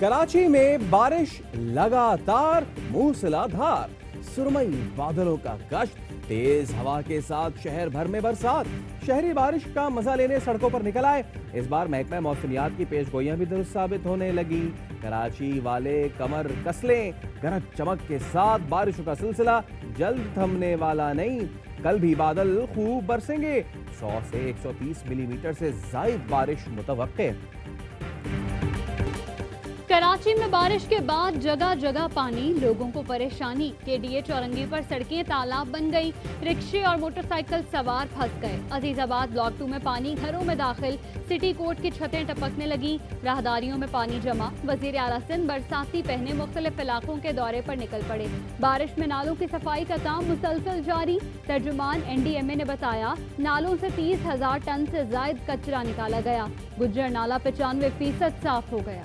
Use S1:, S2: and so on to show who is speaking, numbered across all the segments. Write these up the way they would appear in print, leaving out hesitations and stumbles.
S1: कराची में बारिश लगातार मूसलाधार, सुरमई बादलों का गश्त, तेज हवा के साथ शहर भर में बरसात। शहरी बारिश का मजा लेने सड़कों पर निकल आए। इस बार महकमा मौसमियात की पेशगोइयां भी दुरुस्त साबित होने लगी। कराची वाले कमर कस लें, गरज चमक के साथ बारिशों का सिलसिला जल्द थमने वाला नहीं। कल भी बादल खूब बरसेंगे। 100 से 130 मिलीमीटर से जायद बारिश मुतवक्के।
S2: कराची में बारिश के बाद जगह जगह पानी, लोगों को परेशानी। केडीए चौरंगी पर सड़कें तालाब बन गई, रिक्शे और मोटरसाइकिल सवार फंस गए। अजीजाबाद ब्लॉक 2 में पानी घरों में दाखिल, सिटी कोर्ट की छतें टपकने लगी, राहदारियों में पानी जमा। वजीर आला सिंध बरसाती पहने मुख्तलिफ इलाकों के दौरे पर निकल पड़े। बारिश में नालों की सफाई का काम मुसलसल जारी। तर्जुमान NDMA ने बताया, नालों से 30,000 टन से जायद कचरा निकाला गया। गुज्जर नाला 95% साफ हो गया।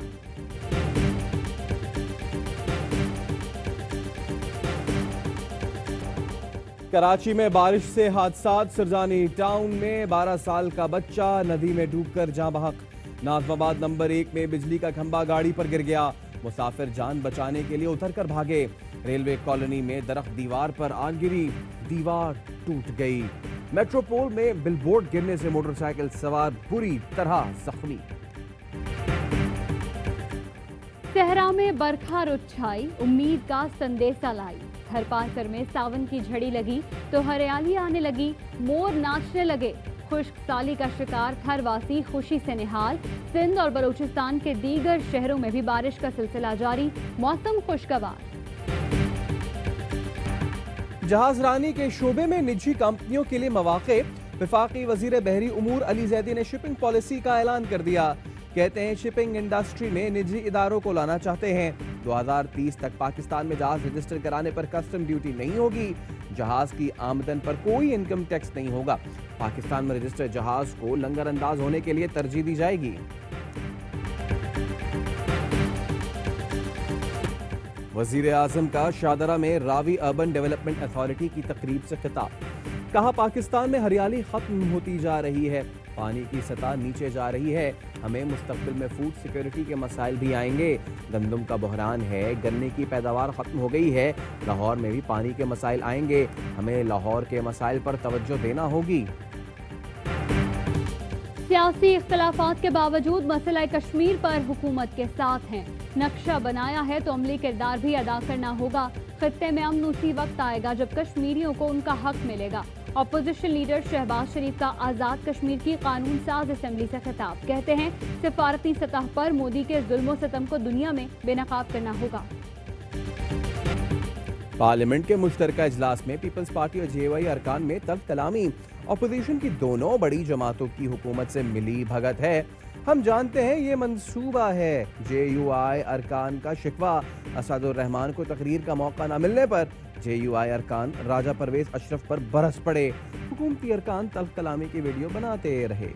S1: कराची में बारिश से हादसात। सिरजानी टाउन में 12 साल का बच्चा नदी में डूबकर जाँ बहक। नाज़िमाबाद नंबर 1 में बिजली का खंभा गाड़ी पर गिर गया। मुसाफिर जान बचाने के लिए उतरकर भागे। रेलवे कॉलोनी में दरख्त दीवार पर आन गिरी, दीवार टूट गई। मेट्रोपोल में बिलबोर्ड गिरने से मोटरसाइकिल सवार बुरी तरह जख्मी।
S2: सहरा में बरखा रुत छाई, उम्मीद का संदेशा लाई। हर पासर में सावन की झड़ी लगी तो हरियाली आने लगी, मोर नाचने लगे। खुश्क साली का शिकार थरवासी खुशी से निहाल। सिंध और बलूचिस्तान के दीगर शहरों में भी बारिश का सिलसिला जारी, मौसम खुशगवार।
S1: जहाजरानी के शोबे में निजी कंपनियों के लिए मौके। वफाकी वजीर बहरी उमूर अली जैदी ने शिपिंग पॉलिसी का ऐलान कर दिया। कहते हैं शिपिंग इंडस्ट्री में निजी इदारों को लाना चाहते हैं। 2030 तक पाकिस्तान में जहाज रजिस्टर कराने पर कस्टम ड्यूटी नहीं होगी। जहाज की आमदन पर कोई इनकम टैक्स नहीं होगा। पाकिस्तान में रजिस्टर्ड जहाज को लंगर अंदाज होने के लिए तरजीह दी जाएगी। वजीर आजम का शाहदरा में रावी अर्बन डेवलपमेंट अथॉरिटी की तकरीब से खिताब। कहा, पाकिस्तान में हरियाली खत्म होती जा रही है, पानी की सतह नीचे जा रही है। हमें मुस्तकबिल में फूड सिक्योरिटी के मसाइल भी आएंगे। गंदम का बहरान है, गन्ने की पैदावार खत्म हो गई है। लाहौर में भी पानी के मसाइल आएंगे। हमें लाहौर के मसाइल पर तवज्जो देना होगी।
S2: सियासी इख्तलाफात के बावजूद मसला कश्मीर पर हुकूमत के साथ हैं। नक्शा बनाया है तो अमली किरदार भी अदा करना होगा। खित्ते में अमन उसी वक्त आएगा जब कश्मीरियों को उनका हक मिलेगा। अपोजिशन लीडर शहबाज शरीफ का आज़ाद कश्मीर की कानून साज असेंबली से खिताब। कहते हैं, सिफारती सतह पर मोदी के जुल्म सितम को दुनिया में बेनकाब करना होगा।
S1: पार्लियामेंट के मुश्तरका इजलास में पीपल्स पार्टी और JUI अरकान में तल्ख कलामी। अपोजिशन की दोनों बड़ी जमातों की हुकूमत से मिली भगत है। हम जानते हैं ये मंसूबा है। JUI अरकान का शिकवा, असदुर रहमान को तकरीर का मौका न मिलने पर JUI अरकान राजा परवेज अशरफ पर बरस पड़े। हुकूमती अरकान तल्ख कलामी की वीडियो बनाते रहे।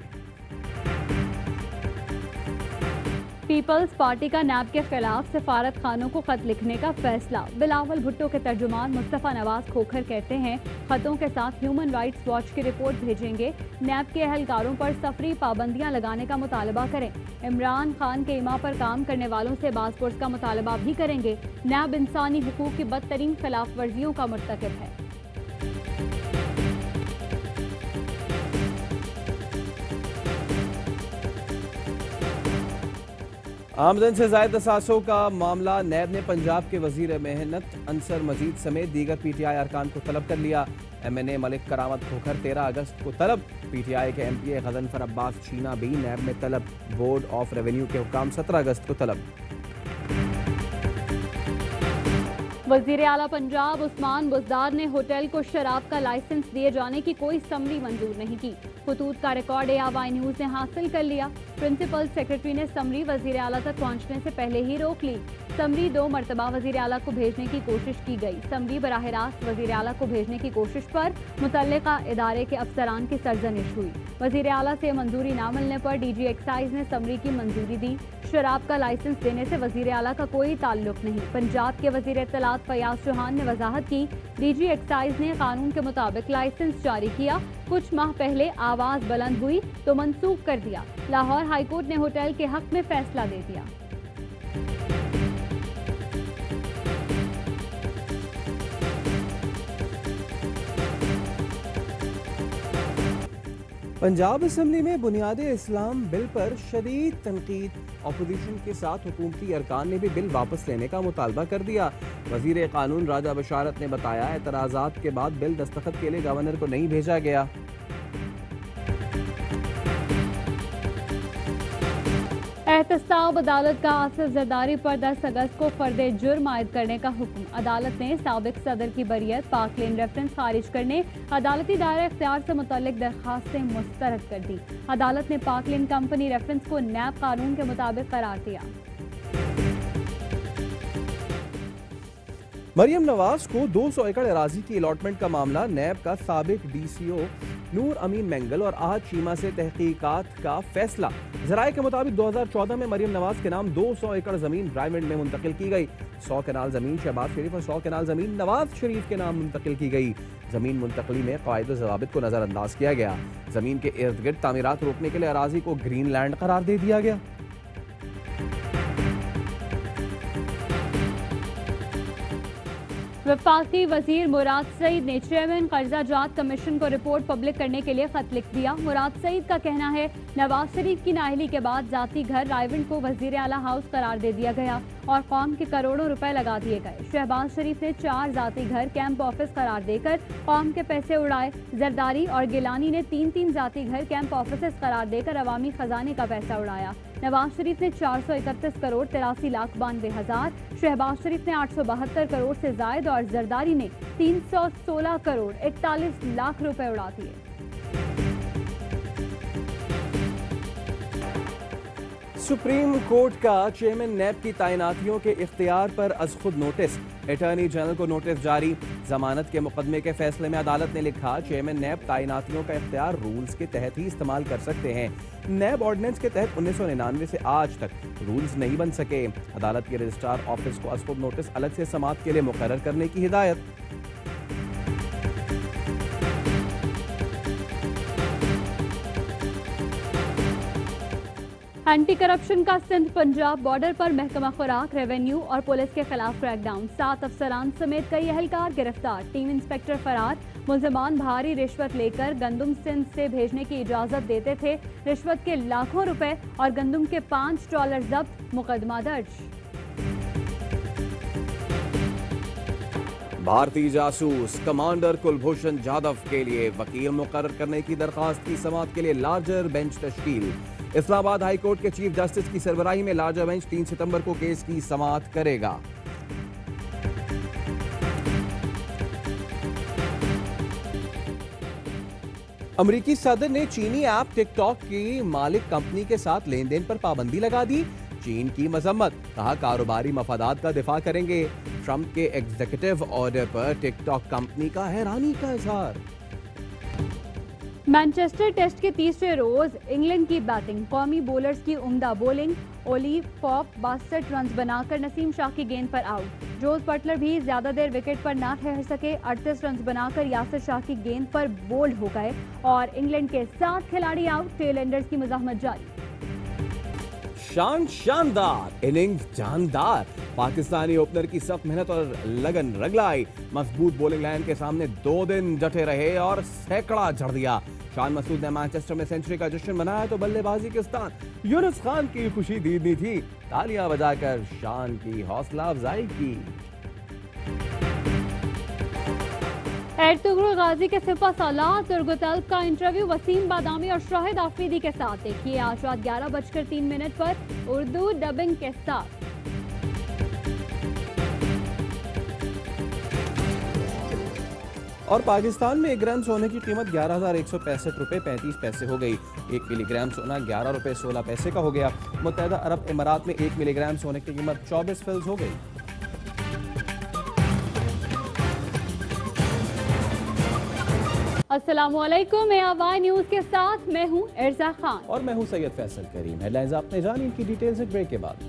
S2: पीपल्स पार्टी का नैब के खिलाफ सफारत खानों को खत लिखने का फैसला। बिलावल भुट्टो के तर्जुमान मुस्तफ़ा नवाज खोखर कहते हैं, खतों के साथ ह्यूमन राइट्स वॉच की रिपोर्ट भेजेंगे। नैब के अहलकारों पर सफरी पाबंदियां लगाने का मुतालबा करें। इमरान खान के इमा पर काम करने वालों से पासपोर्ट का मुतालबा भी करेंगे। नैब इंसानी हुकूक की बदतरीन खिलाफ वर्जियों का मुर्तकिब है।
S1: आमदन से जायद असासों का मामला। नैब ने पंजाब के वजीर मेहनत अंसर मजीद समेत दीगर PTI अरकान को तलब कर लिया। MNA मलिक करामत खोखर 13 अगस्त को तलब। PTI के MPA गजनफर अब्बास छीना भी नैब में तलब। बोर्ड ऑफ रेवेन्यू के हुकाम 17 अगस्त को तलब।
S2: वजीर आला पंजाब उस्मान बुज़दार ने होटल को शराब का लाइसेंस दिए जाने की कोई समरी मंजूर नहीं की। खतूत का रिकॉर्ड ARY न्यूज़ ने हासिल कर लिया। प्रिंसिपल सेक्रेटरी ने समरी वजीर आला तक पहुंचने से पहले ही रोक ली। समरी 2 मरतबा वजीर आला को भेजने की कोशिश की गई। समरी बराह रास्त वजीर आला को भेजने की कोशिश पर मुतल्लिका इदारे के अफसरान की सरजनिश हुई। वजीर आला से मंजूरी न मिलने पर DG एक्साइज ने समरी की मंजूरी दी। शराब का लाइसेंस देने से वजीर आला का कोई ताल्लुक नहीं। पंजाब के वजीर इत्तलात फयाज चौहान ने वजाहत की, DG एक्साइज ने कानून के मुताबिक लाइसेंस जारी किया। कुछ माह पहले आवाज बुलंद हुई तो मनसूख कर दिया। लाहौर हाईकोर्ट ने होटल के हक में फैसला दे दिया।
S1: पंजाब असम्बली में बुनियादी इस्लाम बिल पर शदीद तनकीद। अपोजिशन के साथ हुकूमती अरकान ने भी बिल वापस लेने का मुतालबा कर दिया। वजीर कानून राजा बशारत ने बताया, एतराज़ात के बाद बिल दस्तखत के लिए गवर्नर को नहीं भेजा गया।
S2: एहतसाब अदालत का आसिफ जरदारी पर 10 अगस्त को फर्दे जुर्म आयद करने का हुक्म। अदालत ने साबिक सदर की बरियत पाक लेन रेफरेंस खारिज करने अदालती दायरा इख्तियार से मुतल्लिक दरखास्तें मुस्तरद कर दी। अदालत ने पाक लेन कंपनी रेफरेंस को नैब कानून के मुताबिक करार दिया।
S1: मरियम नवाज को 200 एकड़ अराजी की अलॉटमेंट का मामला नैब का साबिक डीसीओ नूर अमीन मेंगल और आहद शीमा से तहकीकात का फैसला। जराये के मुताबिक 2014 में मरियम नवाज के नाम 200 एकड़ जमीन ड्राइविंड में मुंतकिल की गई। 100 कनाल जमीन शहबाज शरीफ और 100 कनाल जमीन नवाज शरीफ के नाम मुंतकिल की गई। जमीन मुंतकली में कायदे ज़वाबित को नजरअंदाज किया गया। जमीन के इर्द गिर्द तामीरात रोकने के लिए अराजी को ग्रीन लैंड करार दे दिया गया।
S2: वफाकी वजीर मुराद सईद ने चेयरमैन कर्जा जात कमीशन को रिपोर्ट पब्लिक करने के लिए खत लिख दिया। मुराद सईद का कहना है, नवाज शरीफ की नाअहली के बाद जाती घर रायविंड को वजीर आला हाउस करार दे दिया गया और कौम के करोड़ों रुपए लगा दिए गए। शहबाज शरीफ ने 4 जाती घर कैंप ऑफिस करार देकर कौम के पैसे उड़ाए। जरदारी और गिलानी ने 3-3 जाती घर कैंप ऑफिस करार देकर अवामी खजाने का पैसा उड़ाया। नवाज शरीफ ने 431 करोड़ 83 लाख 92 हजार, शहबाज शरीफ ने 872 करोड़ से जायद और जरदारी ने 316 करोड़ 41 लाख रुपए उड़ा दिए।
S1: सुप्रीम कोर्ट का चेयरमैन नैब की तैनातियों के इख्तियार पर अज खुद नोटिस। अटॉर्नी जनरल को नोटिस जारी। जमानत के मुकदमे के फैसले में अदालत ने लिखा, चेयरमैन नैब तैनातियों का इख्तियार रूल्स के तहत ही इस्तेमाल कर सकते हैं। नैब ऑर्डिनेंस के तहत 1999 से आज तक रूल्स नहीं बन सके। अदालत के रजिस्ट्रार ऑफिस को अज खुद नोटिस अलग से समाअत के लिए मुकर्रर करने की हिदायत।
S2: एंटी करप्शन का सिंध पंजाब बॉर्डर पर महकमा खुराक, रेवेन्यू और पुलिस के खिलाफ क्रैकडाउन। 7 अफसरान समेत कई अहलकार गिरफ्तार। टीम इंस्पेक्टर फरार। मुलजमान भारी रिश्वत लेकर गंदुम सिंध से भेजने की इजाजत देते थे। रिश्वत के लाखों रुपए और गंदुम के $5 जब्त। मुकदमा दर्ज।
S1: भारतीय जासूस कमांडर कुलभूषण जाधव के लिए वकील मुकर्रर करने की दरखास्त की समाअत के लिए लार्जर बेंच तश्कील। इस्लामाबाद हाई कोर्ट के चीफ जस्टिस की सरबराही में लार्जर बेंच 3 सितंबर को केस की समाअत करेगा। अमरीकी सदर ने चीनी ऐप टिकटॉक की मालिक कंपनी के साथ लेन देन पर पाबंदी लगा दी। चीन की मजम्मत, कहा कारोबारी मफादात का दिफा करेंगे। ट्रंप के एग्जीक्यूटिव ऑर्डर पर टिकटॉक कंपनी का हैरानी का इजहार।
S2: मैनचेस्टर टेस्ट के तीसरे रोज इंग्लैंड की बैटिंग। कौमी बॉलर्स की उम्दा बॉलिंग। ओली पॉप 62 रन बनाकर नसीम शाह की गेंद पर आउट। जोस बटलर भी ज्यादा देर विकेट पर ना ठहर सके। 38 रन बनाकर यासिर शाह की गेंद पर बोल्ड हो गए और इंग्लैंड के 7 खिलाड़ी आउट। टेल एंडर्स की मुजाहमत जारी।
S1: शानदार इनिंग्स जानदार। पाकिस्तानी ओपनर की सख्त मेहनत और लगन रगलाई। मजबूत बॉलिंग लाइन के सामने 2 दिन डटे रहे और सैकड़ा जड़ दिया। शान मसूद ने मैनचेस्टर में सेंचुरी का जश्न मनाया तो बल्लेबाजी के उस्ताद यूनुस खान की खुशी दीदनी थी। तालियां बजाकर शान की हौसला अफजाई की।
S2: एर्तुगरुल गाजी के सिपा सालार तुर्गुतल्ब का इंटरव्यू वसीम बादामी और शाहिद आफरीदी के साथ देखिए आज रात 11:03 पर उर्दू डबिंग के साथ।
S1: और पाकिस्तान में 1 ग्राम सोने की कीमत 11,165 रुपए 35 पैसे हो गई। 1 मिलीग्राम सोना 11 रुपए 16 पैसे का हो गया। मुत्तहदा अरब इमारात में 1 मिलीग्राम सोने की कीमत 24 फिल्स हो गई।
S2: अस्सलामुअलैकुम, AY न्यूज के साथ मैं हूं इर्जा खान
S1: और मैं हूं सैयद फैसल करीम। हेडलाइंस आपने जानी, इनकी डिटेल्स एक ब्रेक के बाद।